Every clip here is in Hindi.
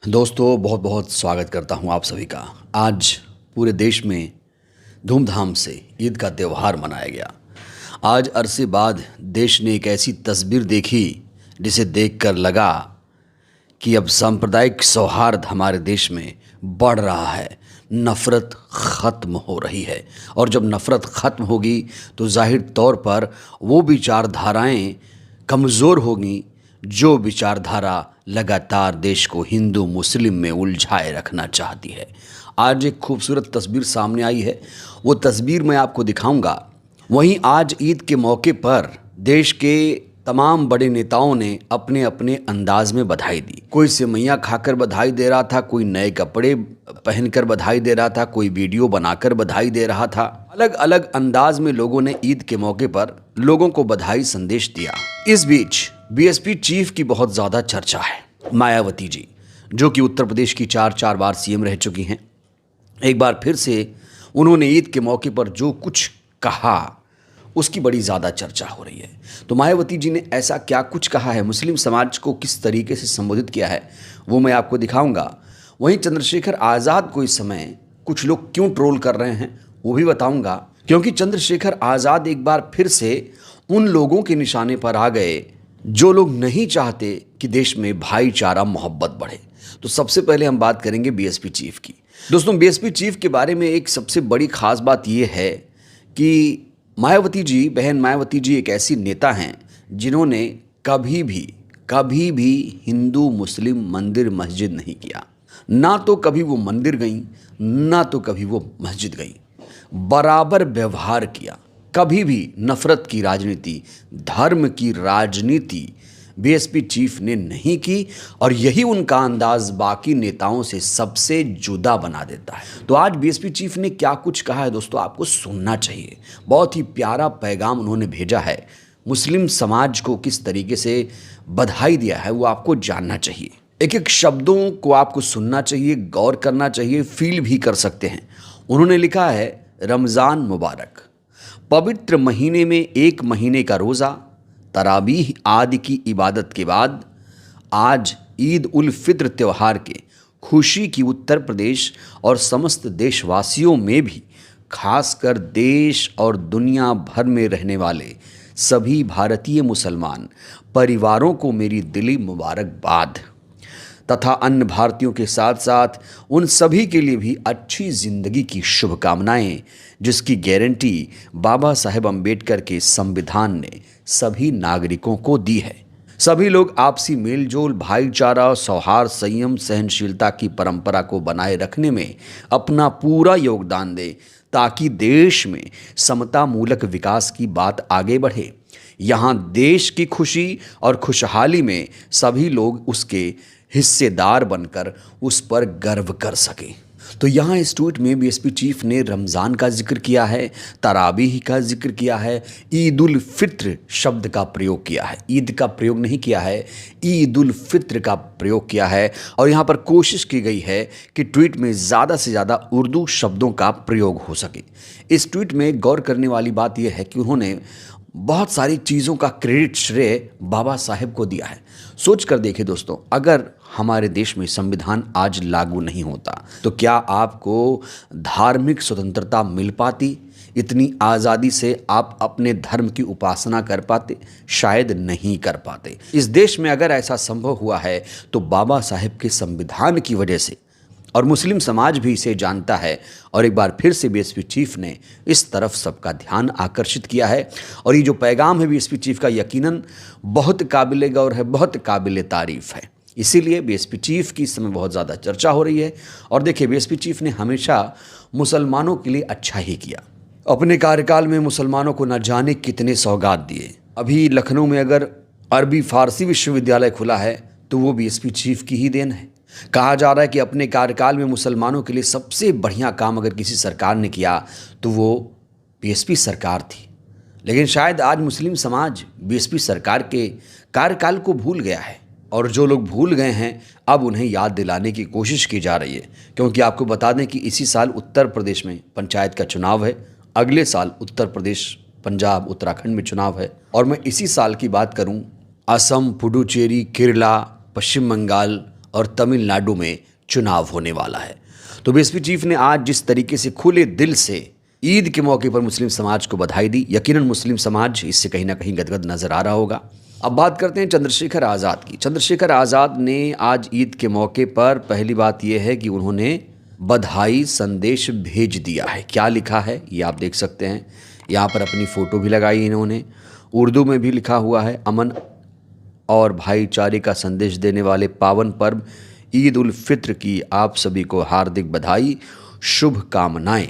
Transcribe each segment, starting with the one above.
दोस्तों बहुत बहुत स्वागत करता हूं आप सभी का। आज पूरे देश में धूमधाम से ईद का त्यौहार मनाया गया। आज अरसे बाद देश ने एक ऐसी तस्वीर देखी जिसे देखकर लगा कि अब सांप्रदायिक सौहार्द हमारे देश में बढ़ रहा है, नफ़रत ख़त्म हो रही है। और जब नफ़रत ख़त्म होगी तो जाहिर तौर पर वो विचारधाराएं कमज़ोर होंगी जो विचारधारा लगातार देश को हिंदू मुस्लिम में उलझाए रखना चाहती है। आज एक खूबसूरत तस्वीर सामने आई है, वो तस्वीर मैं आपको दिखाऊंगा। वहीं आज ईद के मौके पर देश के तमाम बड़े नेताओं ने अपने अपने अंदाज में बधाई दी। कोई सेवइयां खाकर बधाई दे रहा था, कोई नए कपड़े पहनकर बधाई दे रहा था, कोई वीडियो बनाकर बधाई दे रहा था। अलग अलग अंदाज में लोगों ने ईद के मौके पर लोगों को बधाई संदेश दिया। इस बीच बीएसपी चीफ की बहुत ज़्यादा चर्चा है। मायावती जी, जो कि उत्तर प्रदेश की चार बार सीएम रह चुकी हैं, एक बार फिर से उन्होंने ईद के मौके पर जो कुछ कहा उसकी बड़ी ज़्यादा चर्चा हो रही है। तो मायावती जी ने ऐसा क्या कुछ कहा है, मुस्लिम समाज को किस तरीके से संबोधित किया है, वो मैं आपको दिखाऊंगा। वहीं चंद्रशेखर आज़ाद को इस समय कुछ लोग क्यों ट्रोल कर रहे हैं वो भी बताऊंगा, क्योंकि चंद्रशेखर आज़ाद एक बार फिर से उन लोगों के निशाने पर आ गए जो लोग नहीं चाहते कि देश में भाईचारा मोहब्बत बढ़े। तो सबसे पहले हम बात करेंगे बीएसपी चीफ की। दोस्तों, बीएसपी चीफ के बारे में एक सबसे बड़ी खास बात यह है कि मायावती जी, बहन मायावती जी एक ऐसी नेता हैं जिन्होंने कभी भी हिंदू मुस्लिम मंदिर मस्जिद नहीं किया। ना तो कभी वो मंदिर गई, ना तो कभी वो मस्जिद गई। बराबर व्यवहार किया। कभी भी नफरत की राजनीति, धर्म की राजनीति बीएसपी चीफ ने नहीं की, और यही उनका अंदाज बाकी नेताओं से सबसे जुदा बना देता है। तो आज बीएसपी चीफ ने क्या कुछ कहा है दोस्तों, आपको सुनना चाहिए। बहुत ही प्यारा पैगाम उन्होंने भेजा है। मुस्लिम समाज को किस तरीके से बधाई दिया है वो आपको जानना चाहिए। एक एक शब्दों को आपको सुनना चाहिए, गौर करना चाहिए, फील भी कर सकते हैं। उन्होंने लिखा है, रमज़ान मुबारक। पवित्र महीने में एक महीने का रोज़ा, तरावीह आदि की इबादत के बाद आज ईद उल फित्र त्यौहार के खुशी की उत्तर प्रदेश और समस्त देशवासियों में भी, खासकर देश और दुनिया भर में रहने वाले सभी भारतीय मुसलमान परिवारों को मेरी दिली मुबारकबाद, तथा अन्य भारतीयों के साथ साथ उन सभी के लिए भी अच्छी ज़िंदगी की शुभकामनाएं, जिसकी गारंटी बाबा साहेब अम्बेडकर के संविधान ने सभी नागरिकों को दी है। सभी लोग आपसी मेलजोल, भाईचारा, सौहार्द, संयम, सहनशीलता की परंपरा को बनाए रखने में अपना पूरा योगदान दें, ताकि देश में समता मूलक विकास की बात आगे बढ़े। यहाँ देश की खुशी और खुशहाली में सभी लोग उसके हिस्सेदार बनकर उस पर गर्व कर सकें। तो यहाँ इस ट्वीट में बीएसपी चीफ ने रमज़ान का जिक्र किया है, तरावीह का जिक्र किया है, ईद उल फित्र शब्द का प्रयोग किया है। ईद का प्रयोग नहीं किया है, ईद उल फित्र का प्रयोग किया है। और यहाँ पर कोशिश की गई है कि ट्वीट में ज़्यादा से ज़्यादा उर्दू शब्दों का प्रयोग हो सके। इस ट्वीट में गौर करने वाली बात यह है कि उन्होंने बहुत सारी चीज़ों का क्रेडिट, श्रेय बाबा साहेब को दिया है। सोच कर देखिए दोस्तों, अगर हमारे देश में संविधान आज लागू नहीं होता तो क्या आपको धार्मिक स्वतंत्रता मिल पाती? इतनी आज़ादी से आप अपने धर्म की उपासना कर पाते? शायद नहीं कर पाते। इस देश में अगर ऐसा संभव हुआ है तो बाबा साहेब के संविधान की वजह से, और मुस्लिम समाज भी इसे जानता है। और एक बार फिर से बीएसपी चीफ ने इस तरफ सबका ध्यान आकर्षित किया है। और ये जो पैगाम है बीएसपी चीफ का, यकीनन बहुत काबिले गौर है, बहुत काबिले तारीफ़ है। इसीलिए बीएसपी चीफ की इस समय बहुत ज़्यादा चर्चा हो रही है। और देखिए, बीएसपी चीफ ने हमेशा मुसलमानों के लिए अच्छा ही किया। अपने कार्यकाल में मुसलमानों को न जाने कितने सौगात दिए। अभी लखनऊ में अगर अरबी फ़ारसी विश्वविद्यालय खुला है तो वो बीएसपी चीफ की ही देन है। कहा जा रहा है कि अपने कार्यकाल में मुसलमानों के लिए सबसे बढ़िया काम अगर किसी सरकार ने किया तो वो बीएसपी सरकार थी। लेकिन शायद आज मुस्लिम समाज बीएसपी सरकार के कार्यकाल को भूल गया है, और जो लोग भूल गए हैं अब उन्हें याद दिलाने की कोशिश की जा रही है। क्योंकि आपको बता दें कि इसी साल उत्तर प्रदेश में पंचायत का चुनाव है, अगले साल उत्तर प्रदेश, पंजाब, उत्तराखंड में चुनाव है। और मैं इसी साल की बात करूं, असम, पुडुचेरी, केरला, पश्चिम बंगाल और तमिलनाडु में चुनाव होने वाला है। तो बीएसपी चीफ ने आज जिस तरीके से खुले दिल से ईद के मौके पर मुस्लिम समाज को बधाई दी, यकीनन मुस्लिम समाज इससे कहीं ना कहीं गदगद नजर आ रहा होगा। अब बात करते हैं चंद्रशेखर आज़ाद की। चंद्रशेखर आज़ाद ने आज ईद के मौके पर पहली बात यह है कि उन्होंने बधाई संदेश भेज दिया है। क्या लिखा है ये आप देख सकते हैं, यहाँ पर अपनी फ़ोटो भी लगाई इन्होंने, उर्दू में भी लिखा हुआ है, अमन और भाईचारे का संदेश देने वाले पावन पर्व ईद उल फित्र की आप सभी को हार्दिक बधाई, शुभकामनाएं।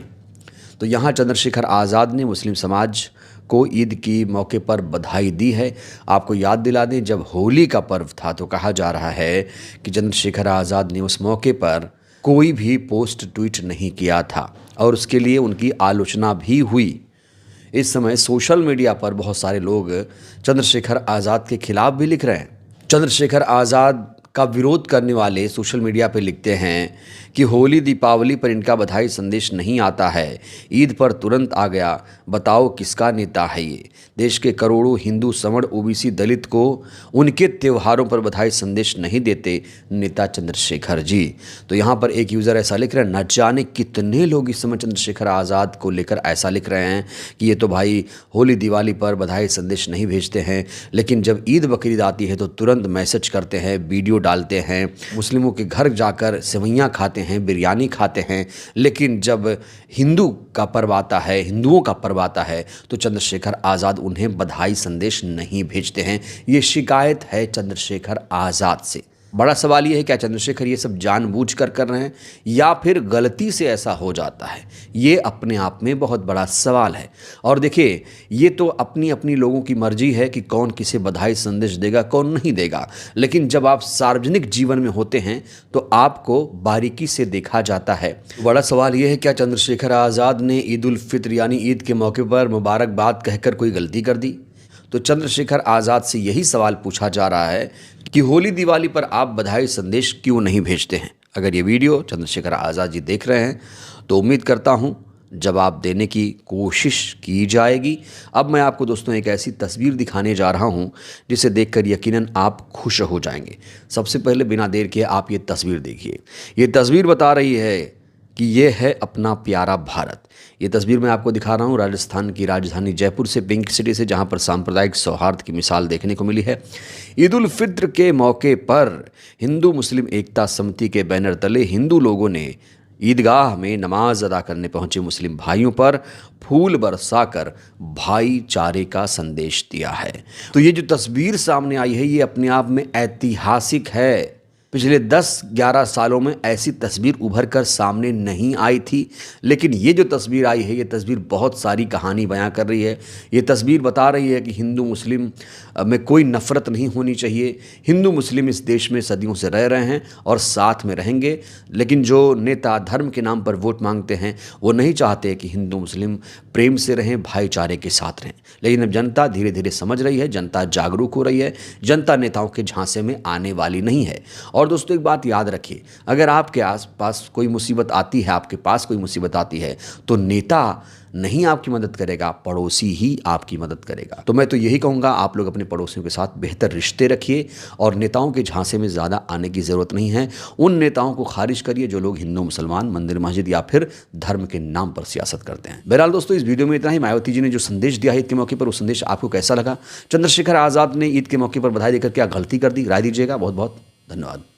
तो यहाँ चंद्रशेखर आज़ाद ने मुस्लिम समाज को ईद की मौके पर बधाई दी है। आपको याद दिला दें, जब होली का पर्व था तो कहा जा रहा है कि चंद्रशेखर आज़ाद ने उस मौके पर कोई भी पोस्ट ट्वीट नहीं किया था और उसके लिए उनकी आलोचना भी हुई। इस समय सोशल मीडिया पर बहुत सारे लोग चंद्रशेखर आज़ाद के खिलाफ भी लिख रहे हैं। चंद्रशेखर आज़ाद का विरोध करने वाले सोशल मीडिया पर लिखते हैं कि होली दीपावली पर इनका बधाई संदेश नहीं आता है, ईद पर तुरंत आ गया, बताओ किसका नेता है ये। देश के करोड़ों हिंदू, सवर्ण, ओबीसी, दलित को उनके त्योहारों पर बधाई संदेश नहीं देते नेता चंद्रशेखर जी। तो यहाँ पर एक यूज़र ऐसा लिख रहे हैं, न जाने कितने लोग इस समय चंद्रशेखर आज़ाद को लेकर ऐसा लिख रहे हैं कि ये तो भाई होली दिवाली पर बधाई संदेश नहीं भेजते हैं, लेकिन जब ईद बकरीद आती है तो तुरंत मैसेज करते हैं, वीडियो डालते हैं, मुस्लिमों के घर जाकर सेवैयाँ खाते हैं, बिरयानी खाते हैं। लेकिन जब हिंदू का पर्व आता है, हिंदुओं का पर्व आता है तो चंद्रशेखर आज़ाद उन्हें बधाई संदेश नहीं भेजते हैं। ये शिकायत है चंद्रशेखर आज़ाद से। बड़ा सवाल ये है, क्या चंद्रशेखर ये सब जानबूझकर कर रहे हैं या फिर गलती से ऐसा हो जाता है? ये अपने आप में बहुत बड़ा सवाल है। और देखिए, ये तो अपनी अपनी लोगों की मर्जी है कि कौन किसे बधाई संदेश देगा, कौन नहीं देगा। लेकिन जब आप सार्वजनिक जीवन में होते हैं तो आपको बारीकी से देखा जाता है। बड़ा सवाल ये है, क्या चंद्रशेखर आज़ाद ने ईद उल फित्र यानी ईद के मौके पर मुबारकबाद कहकर कोई गलती कर दी? तो चंद्रशेखर आज़ाद से यही सवाल पूछा जा रहा है कि होली दिवाली पर आप बधाई संदेश क्यों नहीं भेजते हैं। अगर ये वीडियो चंद्रशेखर आज़ाद जी देख रहे हैं तो उम्मीद करता हूँ जवाब देने की कोशिश की जाएगी। अब मैं आपको दोस्तों एक ऐसी तस्वीर दिखाने जा रहा हूँ जिसे देखकर यकीनन आप खुश हो जाएंगे। सबसे पहले बिना देर किए आप ये तस्वीर देखिए। ये तस्वीर बता रही है कि ये है अपना प्यारा भारत। ये तस्वीर मैं आपको दिखा रहा हूँ राजस्थान की राजधानी जयपुर से, पिंक सिटी से, जहाँ पर सांप्रदायिक सौहार्द की मिसाल देखने को मिली है। ईद उल फित्र के मौके पर हिंदू मुस्लिम एकता समिति के बैनर तले हिंदू लोगों ने ईदगाह में नमाज अदा करने पहुंचे मुस्लिम भाइयों पर फूल बरसाकर भाईचारे का संदेश दिया है। तो ये जो तस्वीर सामने आई है ये अपने आप में ऐतिहासिक है। पिछले 10-11 सालों में ऐसी तस्वीर उभर कर सामने नहीं आई थी, लेकिन ये जो तस्वीर आई है ये तस्वीर बहुत सारी कहानी बयां कर रही है। ये तस्वीर बता रही है कि हिंदू मुस्लिम में कोई नफ़रत नहीं होनी चाहिए। हिंदू मुस्लिम इस देश में सदियों से रह रहे हैं और साथ में रहेंगे, लेकिन जो नेता धर्म के नाम पर वोट मांगते हैं वो नहीं चाहते कि हिंदू मुस्लिम प्रेम से रहें, भाईचारे के साथ रहें। लेकिन अब जनता धीरे धीरे समझ रही है, जनता जागरूक हो रही है, जनता नेताओं के झांसे में आने वाली नहीं है। और दोस्तों एक बात याद रखिए, अगर आपके आसपास कोई मुसीबत आती है, आपके पास कोई मुसीबत आती है तो नेता नहीं आपकी मदद करेगा, पड़ोसी ही आपकी मदद करेगा। तो मैं तो यही कहूँगा, आप लोग अपने पड़ोसियों के साथ बेहतर रिश्ते रखिए और नेताओं के झांसे में ज़्यादा आने की ज़रूरत नहीं है। उन नेताओं को खारिज करिए जो लोग हिंदू मुसलमान, मंदिर मस्जिद या फिर धर्म के नाम पर सियासत करते हैं। बहरहाल दोस्तों, इस वीडियो में इतना ही। मायावती जी ने जो संदेश दिया है ईद के मौके पर, वो संदेश आपको कैसा लगा? चंद्रशेखर आज़ाद ने ईद के मौके पर बधाई देकर क्या गलती कर दी? राय दीजिएगा। बहुत बहुत धन्यवाद।